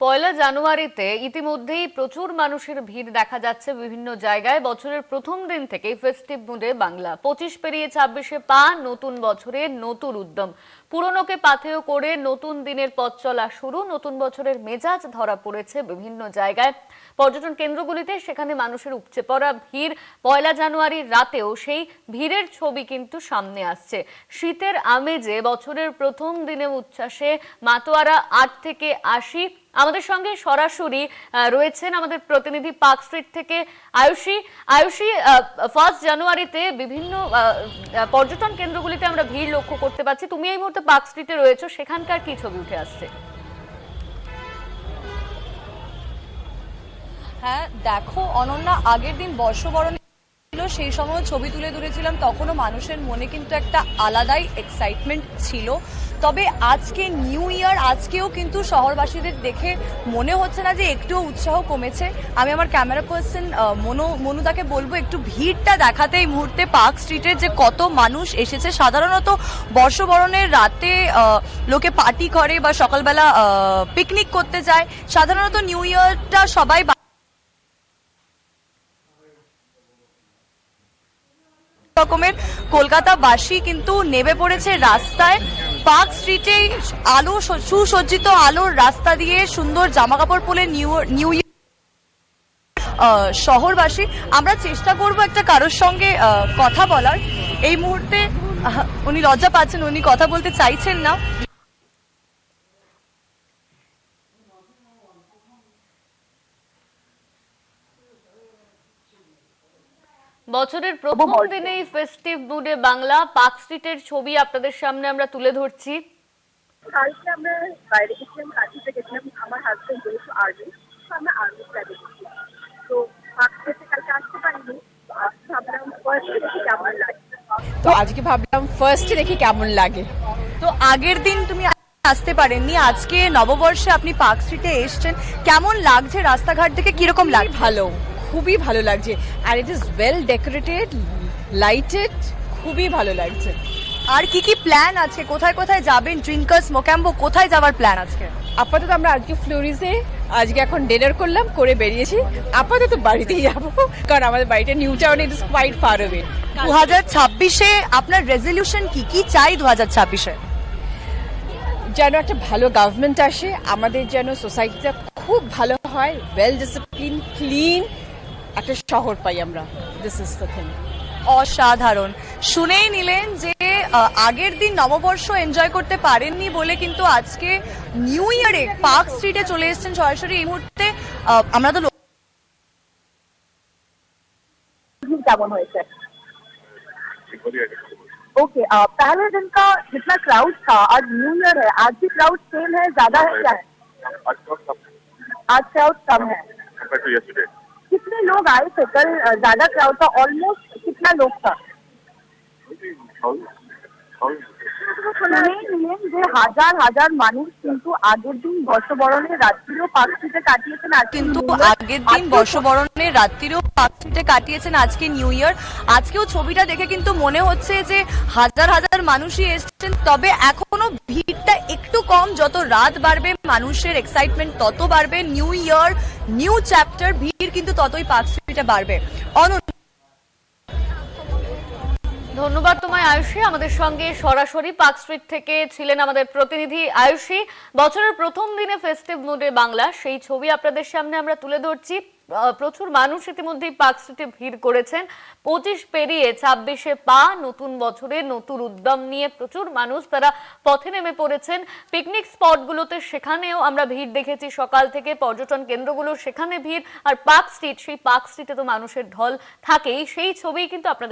পয়লা জানুয়ারিতে ইতিমধ্যেই প্রচুর মানুষের ভিড় দেখা যাচ্ছে বিভিন্ন জায়গায়। বছরের প্রথম দিন থেকেই ফেস্টিভ মুডে বাংলা। 25 পেরিয়ে 26-এ পা, নতুন বছরের নতুন উদ্যম। পুরনোকে পাথেয় করে নতুন দিনের পথ চলা শুরু। নতুন বছরের মেজাজ ধরা পড়েছে বিভিন্ন জায়গায়। পর্যটন কেন্দ্রগুলিতে সেখানে মানুষের উপচে পড়া ভিড়। পয়লা জানুয়ারির রাতেও সেই ভিড়ের ছবি কিন্তু সামনে আসছে। শীতের আমেজে বছরের প্রথম দিনে উচ্ছ্বাসে মাতোয়ারা 8 থেকে 80। আমাদের সঙ্গে সরাসরি রয়েছেন আমাদের প্রতিনিধি পার্ক স্ট্রিট থেকে আয়ুষী। ফার্স্ট জানুয়ারিতে বিভিন্ন পর্যটন কেন্দ্রগুলিতে আমরা ভিড় লক্ষ্য করতে পারছি। তুমি এই মুহূর্তে পার্ক স্ট্রিটে রয়েছো, সেখানকার কি ছবি উঠে আসছে? হ্যাঁ দেখো অনন্যা, আগের দিন বর্ষবরণ ছিল, সেই সময় ছবি তুলে ধরেছিলাম, তখনও মানুষের মনে কিন্তু একটা আলাদাই এক্সাইটমেন্ট ছিল। তবে আজকে নিউ ইয়ার, আজকেও কিন্তু শহরবাসীদের দেখে মনে হচ্ছে না যে একটুও উৎসাহ কমেছে। আমি আমার ক্যামেরা পার্সন মনুদাকে বলবো একটু ভিড়টা দেখাতে এই মুহূর্তে পার্ক স্ট্রিটের, যে কত মানুষ এসেছে। সাধারণত বর্ষবরণের রাতে লোকে পার্টি করে বা সকালবেলা পিকনিক করতে যায়। সাধারণত নিউ ইয়ারটা সবাই রকমের কলকাতাবাসী কিন্তু নেমে পড়েছে রাস্তায়। পার্ক স্ট্রিটে আলো, সুসজ্জিত আলোর রাস্তা দিয়ে সুন্দর জামা কাপড় পরে নিউ ইয়ার শহরবাসী। আমরা চেষ্টা করব একটা কারোর সঙ্গে কথা বলার। এই মুহূর্তে উনি লজ্জা পাচ্ছেন, উনি কথা বলতে চাইছেন না। বছরের প্রথম দিনেই ফেস্টিভ মুডে বাংলা, পার্ক স্ট্রিটের ছবি আপনাদের সামনে আমরা তুলে ধরছি। কালকে আমরা বাইরে গেছিলাম, কাঁথিতে গেছিলাম, আমার হাজবেন্ড যেহেতু আর্মি, তো আমরা আর্মি ফ্ল্যাগে গেছি। তো পার্ক স্ট্রিটে কালকে আসতে পারিনি, ভাবলাম ফার্স্টে দেখি কেমন লাগে। তো আজকে ভাবলাম ফার্স্টে দেখি কেমন লাগে। তো আগের দিন তুমি আসতে পারেননি, আজকে নববর্ষে আপনি পার্ক স্ট্রিটে এসেছেন, কেমন লাগছে? রাস্তাঘাট থেকে কিরকম লাগে? ভালো, খুবই ভালো লাগছে। আর it is well decorated, lighted, খুবই ভালো লাগছে। আর কি কি প্ল্যান আছে? কোথায় কোথায় যাবেন? ড্রিঙ্কার্স, মোক্যাম্বো, কোথায় যাওয়ার প্ল্যান আজকে? আপাতত আমরা আজকে ফ্লোরিসে আজকে এখন ডিনার করলাম, করে বেরিয়েছি। আপাতত বাড়িতেই যাবো, কারণ আমাদের বাড়িটা New Town, it is quite far away. 2026-এ আপনার রেজলিউশন কি? কি চাই 2026-এ? যেন একটা ভালো গভর্নমেন্ট আসে, আমাদের যেন সোসাইটিটা খুব ভালো হয়, ওয়েল ডিসিপ্লিন, ক্লিন একটা শহর পাই আমরা। This is the thing. অসাধারণ। শুনেই নিলেন যে আগের দিন নববর্ষ এনজয় করতে পারেননি বলে কিন্তু আজকে নিউ ইয়ারে পার্ক স্ট্রিটে চলে এসেছেন সরাসরি। এই মুহূর্তে আমরা তো কেমন হয়েছে? ओके, पहले दिन का जितना क्राउड था, आज न्यू ईयर है, आज भी क्राउड सेम है, ज्यादा है, क्या है? आज क्राउड कम है। कितने लोग आए थे कल? ज्यादा क्राउड था, ऑलमोस्ट कितना लोग था? হাজার হাজার মানুষ কিন্তু আগের দিন বর্ষবরণের রাত্রিও পার্ক স্ট্রিটে কাটিয়েছেন। কিন্তু আগের দিন বর্ষবরণের রাত্রিও পার্ক স্ট্রিটে কাটিয়েছেন, আজকে নিউ ইয়ার। আজকেও ছবিটা দেখে কিন্তু মনে হচ্ছে যে হাজার হাজার মানুষই এসেছেন। তবে এখনো ভিড়টা একটু কম। যত রাত বাড়বে মানুষের এক্সাইটমেন্ট তত বাড়বে। নিউ ইয়ার, নিউ চ্যাপ্টার, ভিড় কিন্তু ততই পার্ক স্ট্রিটে বাড়বে। ধন্যবাদ তোমায় আয়ুষী। আমাদের সঙ্গে সরাসরি পার্ক স্ট্রিট থেকে ছিলেন আমাদের প্রতিনিধি আয়ুষী। বছরের প্রথম দিনে ফেস্টিভ মুডে বাংলা, সেই ছবি আপনাদের সামনে আমরা তুলে ধরছি। প্রচুর মানুষ ইতিমধ্যেই পার্ক স্ট্রিটে ভিড় করেছেন। 25 পেরিয়ে 26-এ পা, নতুন বছরে নতুন উদ্যম নিয়ে প্রচুর মানুষ তারা পথে নেমে পড়েছেন। পিকনিক স্পটগুলোতে সেখানেও আমরা ভিড় দেখেছি সকাল থেকে। পর্যটন কেন্দ্রগুলো সেখানে ভিড়। আর পার্ক স্ট্রিট, সেই পার্ক স্ট্রিটে তো মানুষের ঢল থাকেই। সেই ছবি কিন্তু আপনাদের